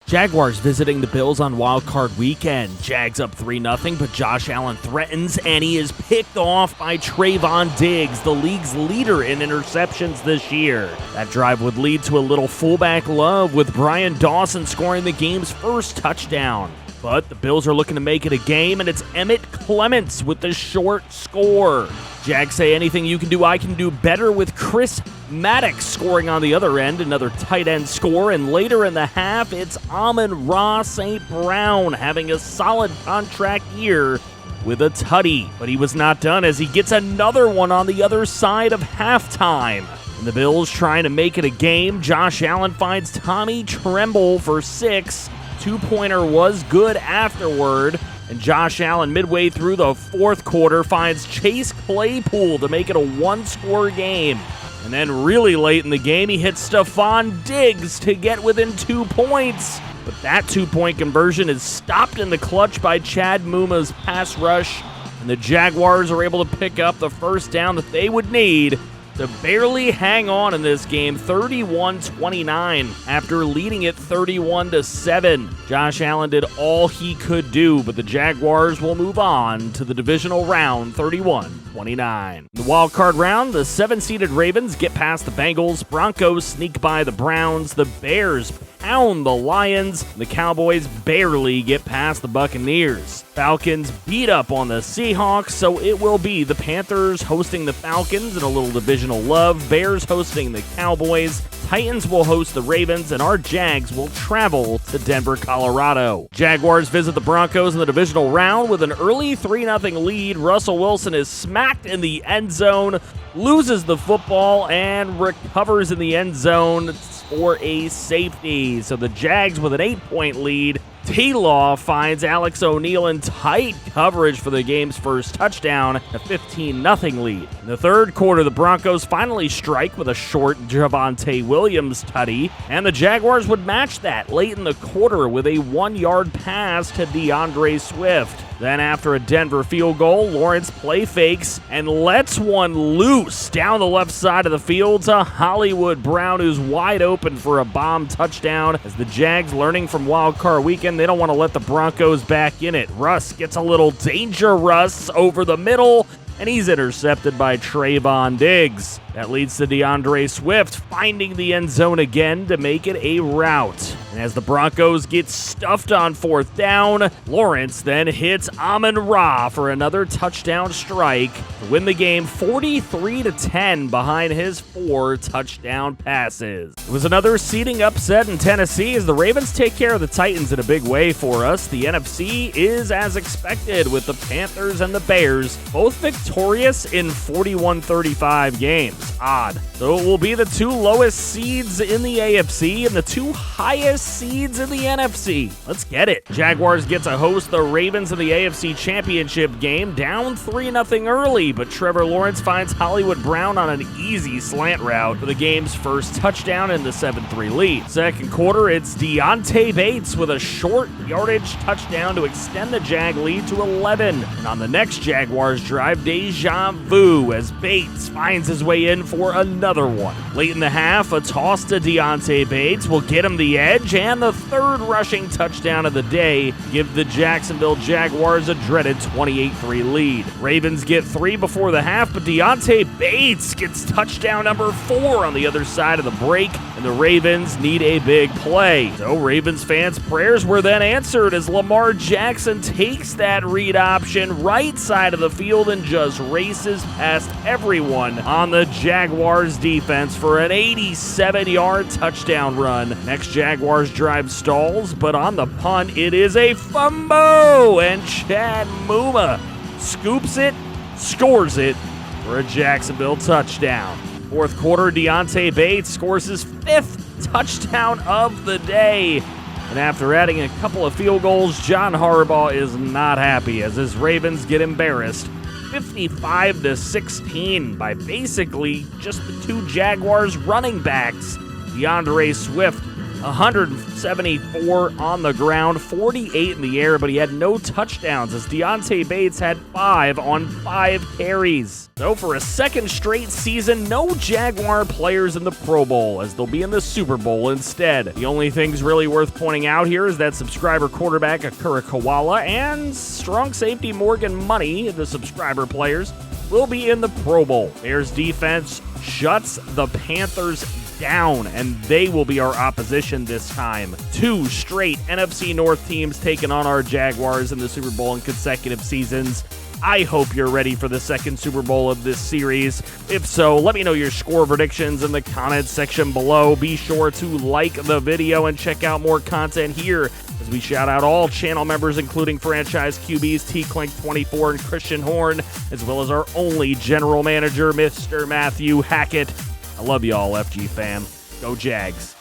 Jaguars visiting the Bills on Wild Card Weekend. Jags up 3-0, but Josh Allen threatens, and he is picked off by Trayvon Diggs, the league's leader in interceptions this year. That drive would lead to a little fullback love, with Brian Dawson scoring the game's first touchdown. But the Bills are looking to make it a game, and it's Emmett Clements with the short score. Jags say anything you can do, I can do better, with Chris Maddox scoring on the other end, another tight end score, and later in the half, it's Amon-Ra St. Brown having a solid contract year with a tutty. But he was not done, as he gets another one on the other side of halftime. And the Bills trying to make it a game. Josh Allen finds Tommy Tremble for 6. Two-pointer was good afterward. And Josh Allen, midway through the fourth quarter, finds Chase Claypool to make it a one-score game. And then really late in the game, he hits Stephon Diggs to get within 2 points. But that two-point conversion is stopped in the clutch by Chad Muma's pass rush. And the Jaguars are able to pick up the first down that they would need to barely hang on in this game, 31-29, after leading it 31-7. Josh Allen did all he could do, but the Jaguars will move on to the divisional round, 31-29. In the wild card round, the 7-seeded Ravens get past the Bengals, Broncos sneak by the Browns, the Bears pound the Lions, the Cowboys barely get past the Buccaneers. Falcons beat up on the Seahawks, so it will be the Panthers hosting the Falcons in a little divisional love, Bears hosting the Cowboys, Titans will host the Ravens, and our Jags will travel to Denver, Colorado. Jaguars visit the Broncos in the divisional round with an early 3-0 lead. Russell Wilson is smacked in the end zone, loses the football, and recovers in the end zone for a safety. So the Jags with an 8-point lead. T-Law finds Alex O'Neal in tight coverage for the game's first touchdown, a 15-0 lead. In the third quarter, the Broncos finally strike with a short Javonte Williams tutty, and the Jaguars would match that late in the quarter with a 1-yard pass to DeAndre Swift. Then after a Denver field goal, Lawrence play fakes and lets one loose down the left side of the field to Hollywood Brown, who's wide open for a bomb touchdown. As the Jags, learning from Wild Card Weekend, they don't want to let the Broncos back in it. Russ gets a little dangerous over the middle, and he's intercepted by Trayvon Diggs. That leads to DeAndre Swift finding the end zone again to make it a rout. And as the Broncos get stuffed on fourth down, Lawrence then hits Amon-Ra for another touchdown strike to win the game 43-10 behind his 4 touchdown passes. It was another seeding upset in Tennessee as the Ravens take care of the Titans in a big way for us. The NFC is as expected, with the Panthers and the Bears both victorious in 41-35 games. Odd. So it will be the 2 lowest seeds in the AFC and the 2 highest seeds in the NFC. Let's get it. Jaguars get to host the Ravens in the AFC Championship game, down 3-0 early, but Trevor Lawrence finds Hollywood Brown on an easy slant route for the game's first touchdown in the 7-3 lead. Second quarter, it's Deontay Bates with a short yardage touchdown to extend the Jag lead to 11. And on the next Jaguars drive, deja vu as Bates finds his way in for another one. Late in the half, a toss to Deontay Bates will get him the edge, and the third rushing touchdown of the day give the Jacksonville Jaguars a dreaded 28-3 lead. Ravens get 3 before the half, but Deontay Bates gets touchdown number 4 on the other side of the break, and the Ravens need a big play. So Ravens fans' prayers were then answered as Lamar Jackson takes that read option right side of the field and just races past everyone on the Jaguars defense for an 87-yard touchdown run. Next Jaguars drive stalls, but on the punt, it is a fumble, and Chad Muma scoops it, scores it for a Jacksonville touchdown. Fourth quarter, Deontay Bates scores his 5th touchdown of the day. And after adding a couple of field goals, John Harbaugh is not happy as his Ravens get embarrassed 55-16 by basically just the 2 Jaguars running backs. DeAndre Swift 174 on the ground, 48 in the air, but he had no touchdowns as Deontay Bates had 5 on 5 carries. So for a second straight season, no Jaguar players in the Pro Bowl, as they'll be in the Super Bowl instead. The only things really worth pointing out here is that subscriber quarterback Akura Koala and strong safety Morgan Money, the subscriber players, will be in the Pro Bowl. Bears defense shuts the Panthers down, and they will be our opposition this time. 2 straight NFC North teams taking on our Jaguars in the Super Bowl in consecutive seasons. I hope you're ready for the second Super Bowl of this series. If so, let me know your score predictions in the comments section below. Be sure to like the video and check out more content here as we shout out all channel members, including franchise QBs T-Clink24 and Christian Horn, as well as our only general manager, Mr. Matthew Hackett. I love y'all, FG fam. Go Jags.